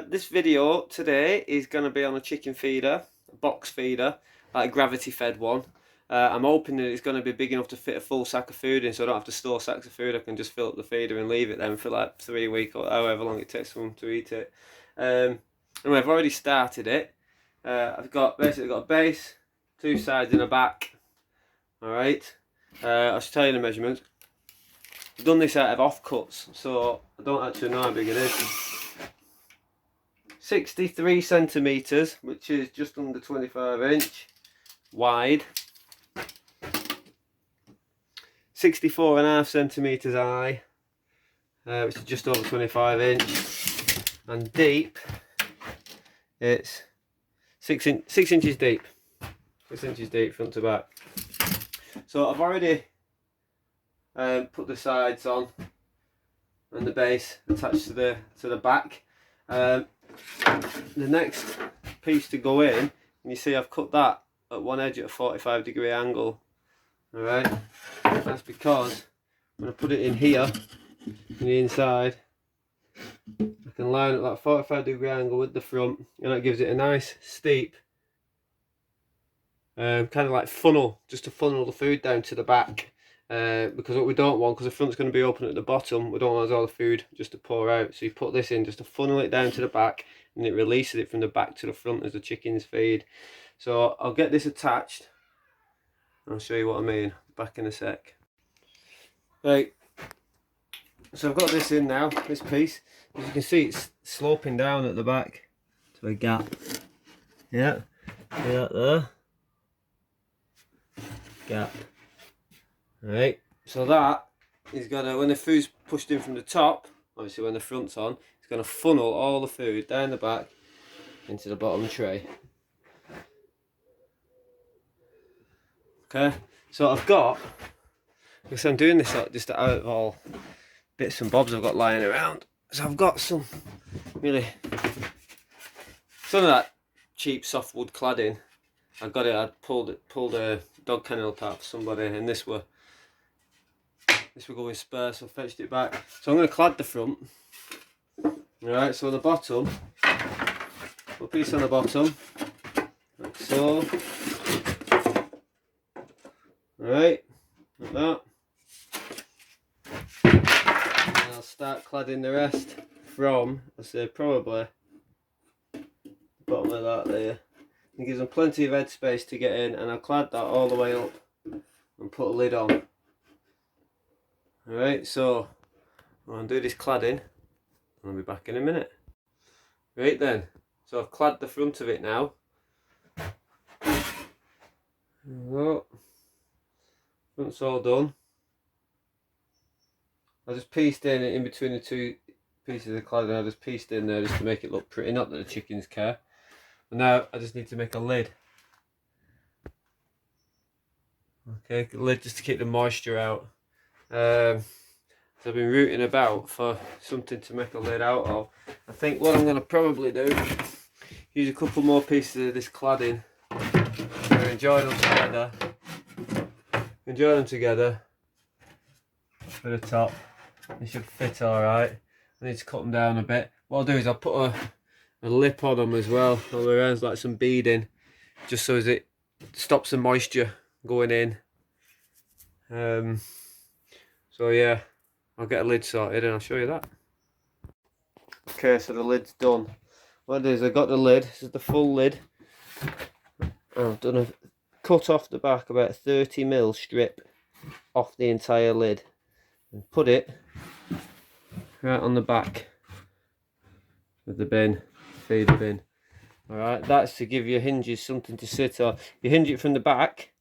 This video today is going to be on a chicken feeder, a box feeder, like a gravity fed one. I'm hoping that it's going to be big enough to fit a full sack of food in, so I don't have to store sacks of food. I can just fill up the feeder and leave it then for like 3 weeks or however long it takes for them to eat it. And I've already started it. I've basically got a base, 2 sides and a back. Alright, I should tell you the measurements. I've done this out of offcuts, so I don't actually know how big it is. 63 centimetres, which is just under 25" wide. 64.5 centimetres high, which is just over 25". And deep, it's 6 inches deep. 6 inches deep front to back. So I've already put the sides on and the base attached to the back. The next piece to go in, and you see I've cut that at one edge at a 45-degree angle. Alright, that's because when I put it in here, in the inside, I can line up that 45-degree angle with the front, and that gives it a nice steep kind of like funnel, just to funnel the food down to the back. Because what we don't want, because the front's going to be open at the bottom, we don't want all the food just to pour out. So you put this in just to funnel it down to the back, and it releases it from the back to the front as the chickens feed. So I'll get this attached. I'll show you what I mean back in a sec. Right, so I've got this in now, this piece. As you can see, it's sloping down at the back to a gap. Yeah, see that there? Gap. Right, so that is gonna, when the food's pushed in from the top, obviously when the front's on, it's gonna funnel all the food down the back into the bottom tray. Okay, so I've got, because I'm doing this just out of all bits and bobs I've got lying around, so I've got some of that cheap softwood cladding. I got it, I pulled a dog kennel apart for somebody, and this were going spare, so I fetched it back. So I'm going to clad the front. Alright, so the bottom, put a piece on the bottom, like so. Alright, like that. And I'll start cladding the rest from, I say probably, the bottom of that there. It gives them plenty of head space to get in, and I'll clad that all the way up and put a lid on. Alright, so I'm going to do this cladding, and I'll be back in a minute. Right then, so I've clad the front of it now. Front's all done. I just pieced in between the 2 pieces of cladding. I just pieced in there just to make it look pretty, not that the chickens care. But now I just need to make a lid. Okay, a lid just to keep the moisture out. So I've been rooting about for something to make a lid out of. I think what I'm going to probably do, use a couple more pieces of this cladding and join them together for the top. They should fit alright. I need to cut them down a bit. What I'll do is I'll put a lip on them as well, all around, like some beading, just so as it stops the moisture going in. So yeah, I'll get a lid sorted and I'll show you that. Okay, so the lid's done. What it is, I got the lid, this is the full lid. I've done a cut off the back about 30mm strip off the entire lid and put it right on the back of the bin, feeder bin. Alright, that's to give your hinges something to sit on. You hinge it from the back,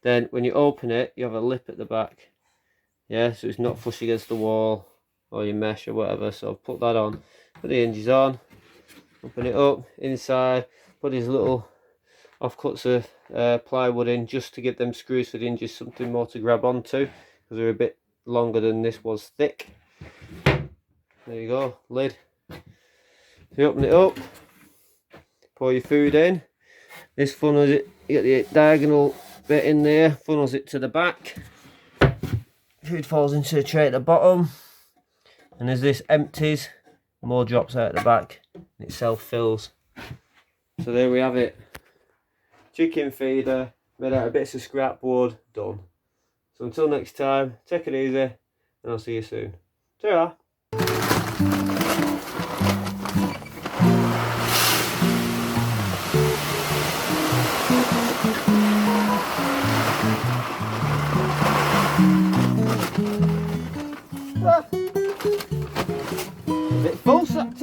then when you open it, you have a lip at the back. Yeah, so it's not flush against the wall or your mesh or whatever. So I'll put that on, put the hinges on, open it up inside, put these little offcuts of plywood in just to give them screws for the hinges something more to grab onto, because they're a bit longer than this was thick. There you go, lid. So you open it up, pour your food in. This funnels it, you get the diagonal bit in there, funnels it to the back. Food falls into the tray at the bottom, and as this empties, more drops out the back. It self-fills. So there we have it. Chicken feeder made out of bits of scrap wood, done. So until next time, take it easy, and I'll see you soon. Ta-ra! A bit full, sir.